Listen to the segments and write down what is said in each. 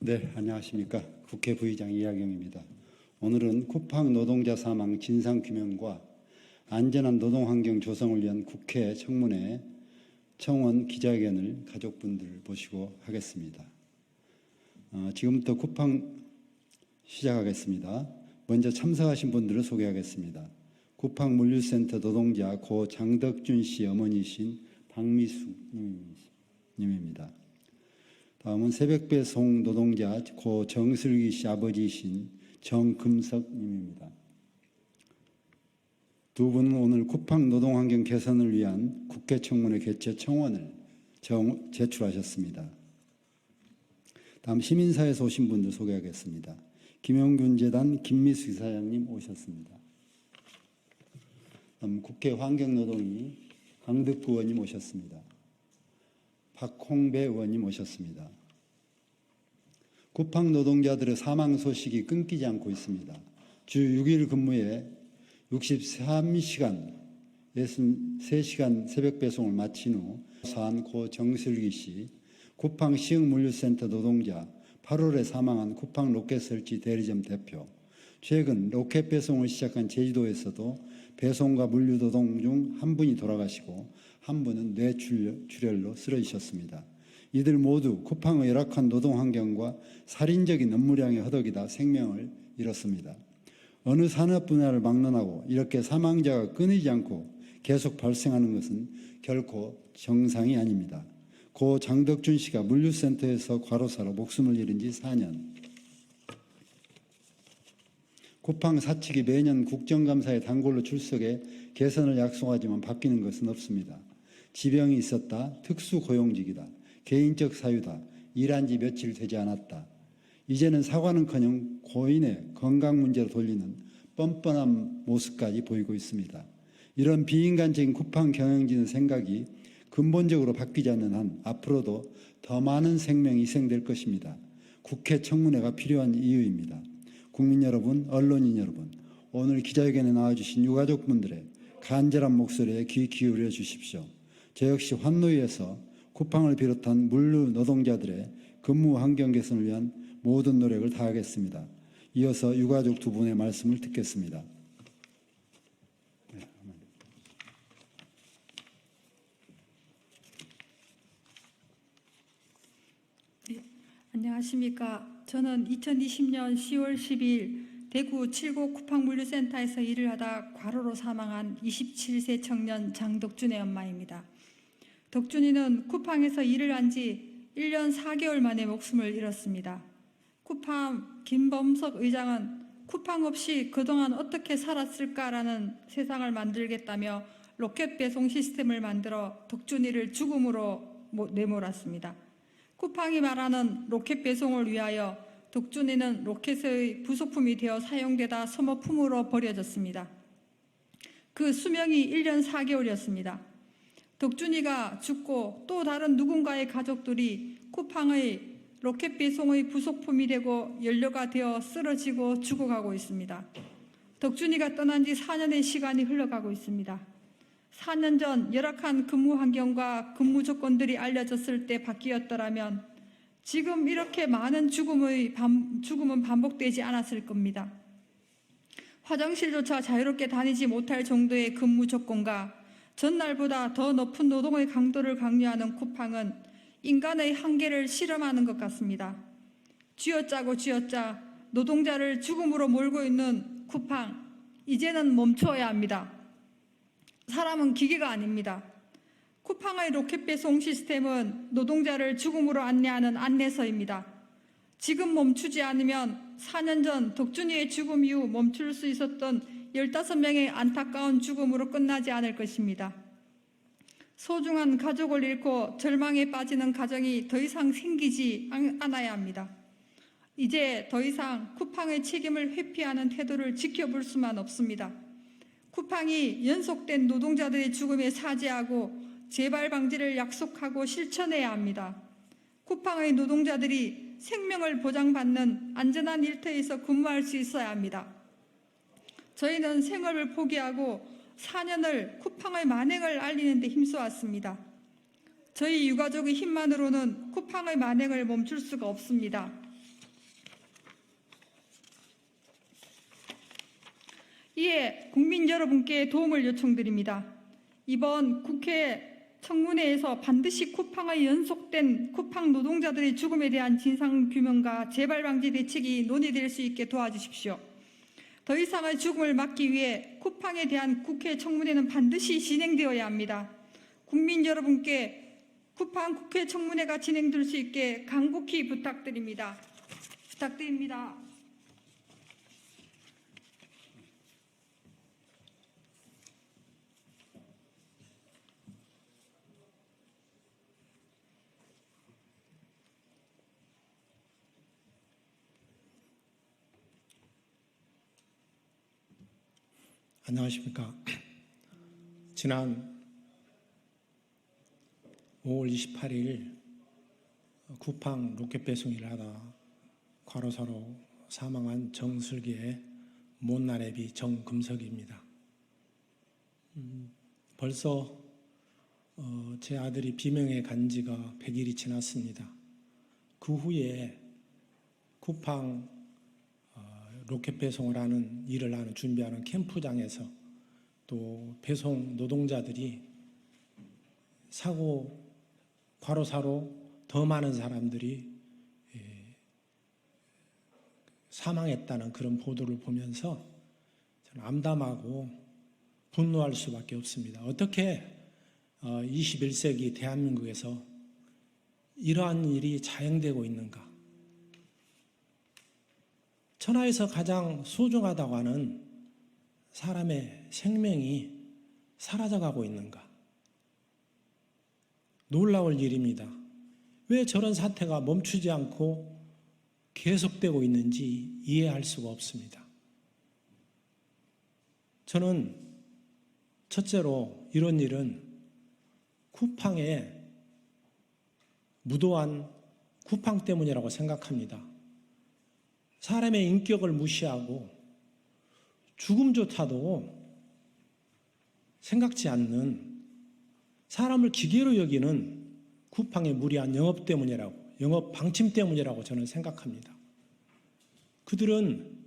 네, 안녕하십니까. 국회 부의장 이하경입니다. 오늘은 쿠팡 노동자 사망 진상규명과 안전한 노동환경 조성을 위한 국회 청문회 청원 기자회견을 가족분들 모시고 하겠습니다. 지금부터 쿠팡 시작하겠습니다. 먼저 참석하신 분들을 소개하겠습니다. 쿠팡 물류센터 노동자 고 장덕준 씨 어머니신 박미수 님입니다. 다음은 새벽배송 노동자 고 정슬기 씨 아버지이신 정금석 님입니다. 두 분은 오늘 쿠팡 노동환경 개선을 위한 국회 청문회 개최 청원을 제출하셨습니다. 다음 시민사회에서 오신 분들 소개하겠습니다. 김용균 재단 김미수 이사장님 오셨습니다. 다음 국회 환경노동위 강덕구 의원님 오셨습니다. 박홍배 의원님 오셨습니다. 쿠팡 노동자들의 사망 소식이 끊기지 않고 있습니다. 주 6일 근무에 63시간, 63시간 새벽 배송을 마친 후 사한 고 정슬기 씨, 쿠팡 시흥물류센터 노동자 8월에 사망한 쿠팡 로켓 설치 대리점 대표, 최근 로켓 배송을 시작한 제주도에서도 배송과 물류 노동 중 한 분이 돌아가시고 한 분은 뇌출혈로 쓰러지셨습니다. 이들 모두 쿠팡의 열악한 노동 환경과 살인적인 업무량에 허덕이다 생명을 잃었습니다. 어느 산업 분야를 막론하고 이렇게 사망자가 끊이지 않고 계속 발생하는 것은 결코 정상이 아닙니다. 고 장덕준 씨가 물류센터에서 과로사로 목숨을 잃은 지 4년. 쿠팡 사측이 매년 국정감사에 단골로 출석해 개선을 약속하지만 바뀌는 것은 없습니다. 지병이 있었다, 특수고용직이다, 개인적 사유다, 일한 지 며칠 되지 않았다. 이제는 사과는커녕 고인의 건강 문제로 돌리는 뻔뻔한 모습까지 보이고 있습니다. 이런 비인간적인 쿠팡 경영진의 생각이 근본적으로 바뀌지 않는 한 앞으로도 더 많은 생명이 희생될 것입니다. 국회 청문회가 필요한 이유입니다. 국민 여러분, 언론인 여러분, 오늘 기자회견에 나와주신 유가족분들의 간절한 목소리에 귀 기울여 주십시오. 저 역시 환노위에서 쿠팡을 비롯한 물류 노동자들의 근무 환경 개선을 위한 모든 노력을 다하겠습니다. 이어서 유가족 두 분의 말씀을 듣겠습니다. 네, 안녕하십니까. 저는 2020년 10월 10일 대구 7구 쿠팡 물류센터에서 일을 하다 과로로 사망한 27세 청년 장덕준의 엄마입니다. 덕준이는 쿠팡에서 일을 한 지 1년 4개월 만에 목숨을 잃었습니다. 쿠팡 김범석 의장은 쿠팡 없이 그동안 어떻게 살았을까라는 세상을 만들겠다며 로켓 배송 시스템을 만들어 덕준이를 죽음으로 내몰았습니다. 쿠팡이 말하는 로켓 배송을 위하여 덕준이는 로켓의 부속품이 되어 사용되다 소모품으로 버려졌습니다. 그 수명이 1년 4개월이었습니다. 덕준이가 죽고 또 다른 누군가의 가족들이 쿠팡의 로켓 배송의 부속품이 되고 연료가 되어 쓰러지고 죽어가고 있습니다. 덕준이가 떠난 지 4년의 시간이 흘러가고 있습니다. 4년 전 열악한 근무 환경과 근무 조건들이 알려졌을 때 바뀌었더라면 지금 이렇게 많은 죽음은 반복되지 않았을 겁니다. 화장실조차 자유롭게 다니지 못할 정도의 근무 조건과 전날보다 더 높은 노동의 강도를 강요하는 쿠팡은 인간의 한계를 실험하는 것 같습니다. 쥐어짜고 쥐어짜 노동자를 죽음으로 몰고 있는 쿠팡, 이제는 멈춰야 합니다. 사람은 기계가 아닙니다. 쿠팡의 로켓 배송 시스템은 노동자를 죽음으로 안내하는 안내서입니다. 지금 멈추지 않으면 4년 전 덕준이의 죽음 이후 멈출 수 있었던 15명의 안타까운 죽음으로 끝나지 않을 것입니다. 소중한 가족을 잃고 절망에 빠지는 가정이 더 이상 생기지 않아야 합니다. 이제 더 이상 쿠팡의 책임을 회피하는 태도를 지켜볼 수만 없습니다. 쿠팡이 연속된 노동자들의 죽음에 사죄하고 재발 방지를 약속하고 실천해야 합니다. 쿠팡의 노동자들이 생명을 보장받는 안전한 일터에서 근무할 수 있어야 합니다. 저희는 생업을 포기하고 4년을 쿠팡의 만행을 알리는 데 힘써왔습니다. 저희 유가족의 힘만으로는 쿠팡의 만행을 멈출 수가 없습니다. 이에 국민 여러분께 도움을 요청드립니다. 이번 국회 청문회에서 반드시 쿠팡의 연속된 쿠팡 노동자들의 죽음에 대한 진상규명과 재발방지 대책이 논의될 수 있게 도와주십시오. 더 이상의 죽음을 막기 위해 쿠팡에 대한 국회 청문회는 반드시 진행되어야 합니다. 국민 여러분께 쿠팡 국회 청문회가 진행될 수 있게 간곡히 부탁드립니다. 안녕하십니까. 지난 5월 28일 쿠팡 로켓 배송 일을 하다 과로사로 사망한 정슬기의 못난애비 정금석입니다. 벌써 제 아들이 비명에 간 지가 100일이 지났습니다. 그 후에 쿠팡 로켓 배송을 하는 일을 하는 준비하는 캠프장에서 또 배송 노동자들이 사고 과로사로 더 많은 사람들이 사망했다는 그런 보도를 보면서 저는 암담하고 분노할 수밖에 없습니다. 어떻게 21세기 대한민국에서 이러한 일이 자행되고 있는가? 천하에서 가장 소중하다고 하는 사람의 생명이 사라져가고 있는가? 놀라울 일입니다. 왜 저런 사태가 멈추지 않고 계속되고 있는지 이해할 수가 없습니다. 저는 첫째로 이런 일은 쿠팡의 무도한 쿠팡 때문이라고 생각합니다. 사람의 인격을 무시하고 죽음조차도 생각지 않는 사람을 기계로 여기는 쿠팡의 무리한 영업 때문이라고, 영업 방침 때문이라고 저는 생각합니다. 그들은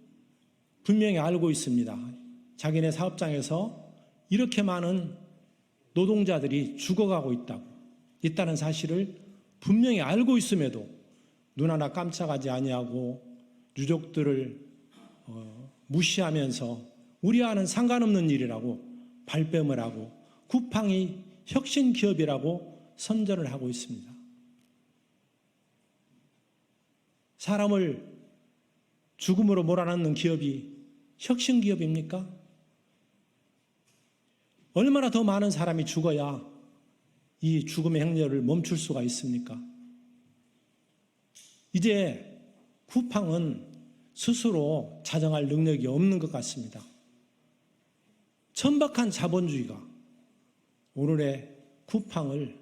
분명히 알고 있습니다. 자기네 사업장에서 이렇게 많은 노동자들이 죽어가고 있다는 사실을 분명히 알고 있음에도 눈 하나 깜짝하지 아니하고 유족들을 무시하면서 우리와는 상관없는 일이라고 발뺌을 하고 쿠팡이 혁신기업이라고 선전을 하고 있습니다. 사람을 죽음으로 몰아넣는 기업이 혁신기업입니까? 얼마나 더 많은 사람이 죽어야 이 죽음의 행렬을 멈출 수가 있습니까? 이제 쿠팡은 스스로 자정할 능력이 없는 것 같습니다. 천박한 자본주의가 오늘의 쿠팡을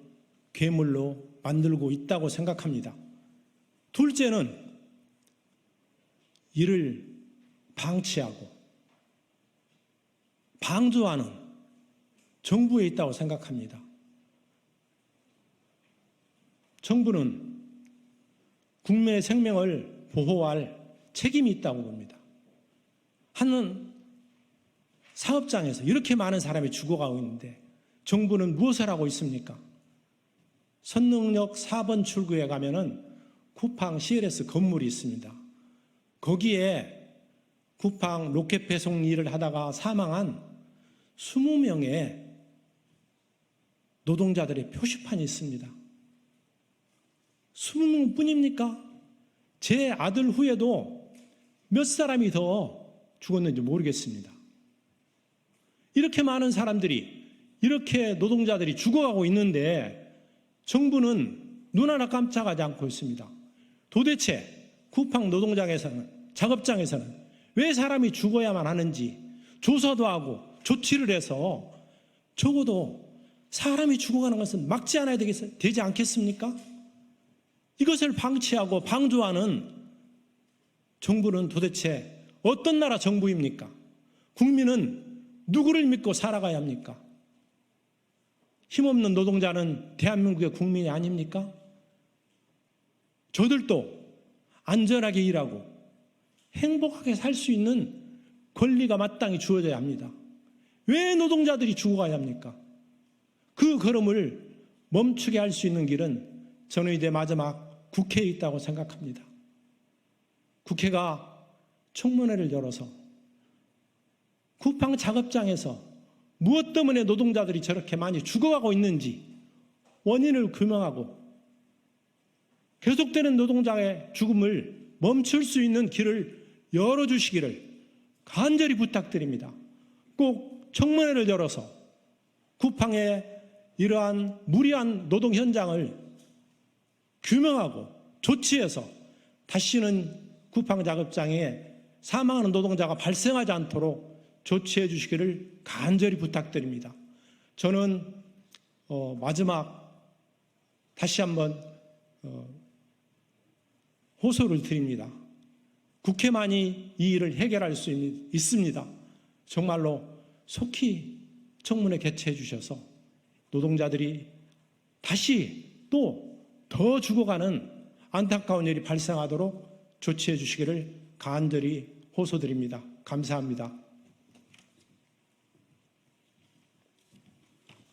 괴물로 만들고 있다고 생각합니다. 둘째는 이를 방치하고 방조하는 정부에 있다고 생각합니다. 정부는 국민의 생명을 보호할 책임이 있다고 봅니다. 한 사업장에서 이렇게 많은 사람이 죽어가고 있는데 정부는 무엇을 하고 있습니까? 선릉역 4번 출구에 가면은 쿠팡 CLS 건물이 있습니다. 거기에 쿠팡 로켓 배송 일을 하다가 사망한 20명의 노동자들의 표시판이 있습니다. 20명뿐입니까? 제 아들 후에도 몇 사람이 더 죽었는지 모르겠습니다. 이렇게 많은 사람들이, 이렇게 노동자들이 죽어가고 있는데 정부는 눈 하나 깜짝하지 않고 있습니다. 도대체 쿠팡 노동장에서는, 작업장에서는 왜 사람이 죽어야만 하는지 조사도 하고 조치를 해서 적어도 사람이 죽어가는 것은 막지 않아야 되지 않겠습니까? 이것을 방치하고 방조하는 정부는 도대체 어떤 나라 정부입니까? 국민은 누구를 믿고 살아가야 합니까? 힘없는 노동자는 대한민국의 국민이 아닙니까? 저들도 안전하게 일하고 행복하게 살 수 있는 권리가 마땅히 주어져야 합니다. 왜 노동자들이 죽어가야 합니까? 그 걸음을 멈추게 할 수 있는 길은 저는 이제 마지막 국회에 있다고 생각합니다. 국회가 청문회를 열어서 쿠팡 작업장에서 무엇 때문에 노동자들이 저렇게 많이 죽어가고 있는지 원인을 규명하고 계속되는 노동자의 죽음을 멈출 수 있는 길을 열어주시기를 간절히 부탁드립니다. 꼭 청문회를 열어서 쿠팡의 이러한 무리한 노동 현장을 규명하고 조치해서 다시는 쿠팡 작업장에 사망하는 노동자가 발생하지 않도록 조치해 주시기를 간절히 부탁드립니다. 저는 마지막 다시 한번 호소를 드립니다. 국회만이 이 일을 해결할 수 있습니다. 정말로 속히 청문회 개최해 주셔서 노동자들이 다시 또 더 죽어가는 안타까운 일이 발생하도록 조치해 주시기를 간절히 호소드립니다. 감사합니다.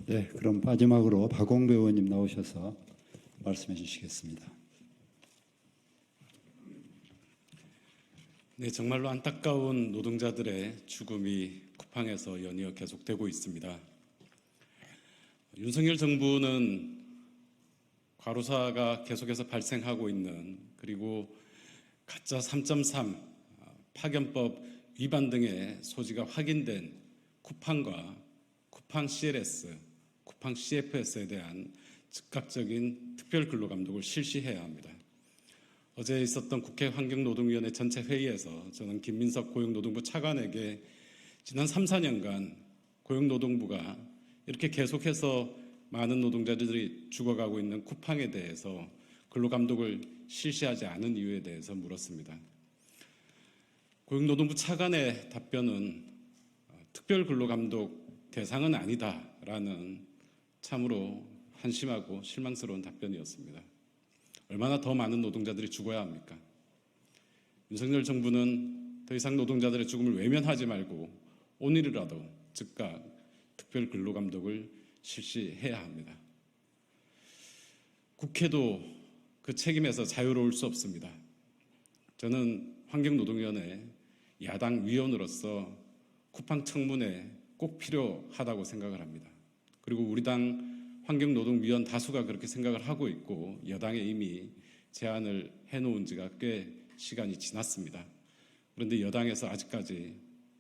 네, 그럼 마지막으로 박홍배 의원님 나오셔서 말씀해 주시겠습니다. 네, 정말로 안타까운 노동자들의 죽음이 쿠팡에서 연이어 계속되고 있습니다. 윤석열 정부는 과로사가 계속해서 발생하고 있는, 그리고 가짜 3.3 파견법 위반 등의 소지가 확인된 쿠팡과 쿠팡 CLS, 쿠팡 CFS에 대한 즉각적인 특별근로감독을 실시해야 합니다. 어제 있었던 국회 환경노동위원회 전체 회의에서 저는 김민석 고용노동부 차관에게 지난 3, 4년간 고용노동부가 이렇게 계속해서 많은 노동자들이 죽어가고 있는 쿠팡에 대해서 근로감독을 실시하지 않은 이유에 대해서 물었습니다. 고용노동부 차관의 답변은 특별근로감독 대상은 아니다라는 참으로 한심하고 실망스러운 답변이었습니다. 얼마나 더 많은 노동자들이 죽어야 합니까? 윤석열 정부는 더 이상 노동자들의 죽음을 외면하지 말고 오늘이라도 즉각 특별근로감독을 실시해야 합니다. 국회도 그 책임에서 자유로울 수 없습니다. 저는 환경노동위원회 야당 위원으로서 쿠팡 청문회 꼭 필요하다고 생각을 합니다. 그리고 우리 당 환경노동위원 다수가 그렇게 생각을 하고 있고 여당에 이미 제안을 해놓은 지가 꽤 시간이 지났습니다. 그런데 여당에서 아직까지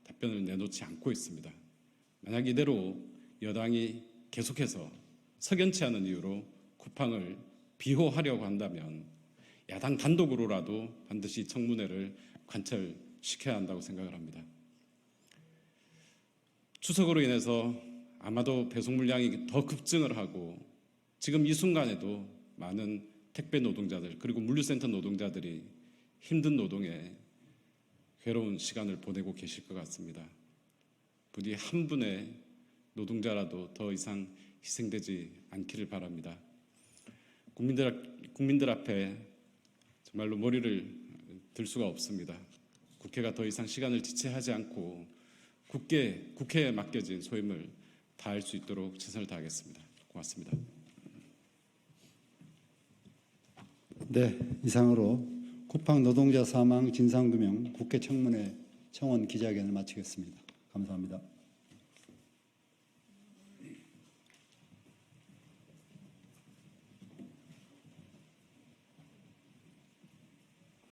답변을 내놓지 않고 있습니다. 만약 이대로 여당이 계속해서 석연치 않은 이유로 쿠팡을 비호하려고 한다면 야당 단독으로라도 반드시 청문회를 관철시켜야 한다고 생각을 합니다. 추석으로 인해서 아마도 배송 물량이 더 급증을 하고 지금 이 순간에도 많은 택배 노동자들 그리고 물류센터 노동자들이 힘든 노동에 괴로운 시간을 보내고 계실 것 같습니다. 부디 한 분의 노동자라도 더 이상 희생되지 않기를 바랍니다. 국민들 앞에 정말로 머리를 들 수가 없습니다. 국회가 더 이상 시간을 지체하지 않고 국회에 맡겨진 소임을 다할 수 있도록 최선을 다하겠습니다. 고맙습니다. 네, 이상으로 쿠팡 노동자 사망 진상규명 국회 청문회 청원 기자회견을 마치겠습니다. 감사합니다.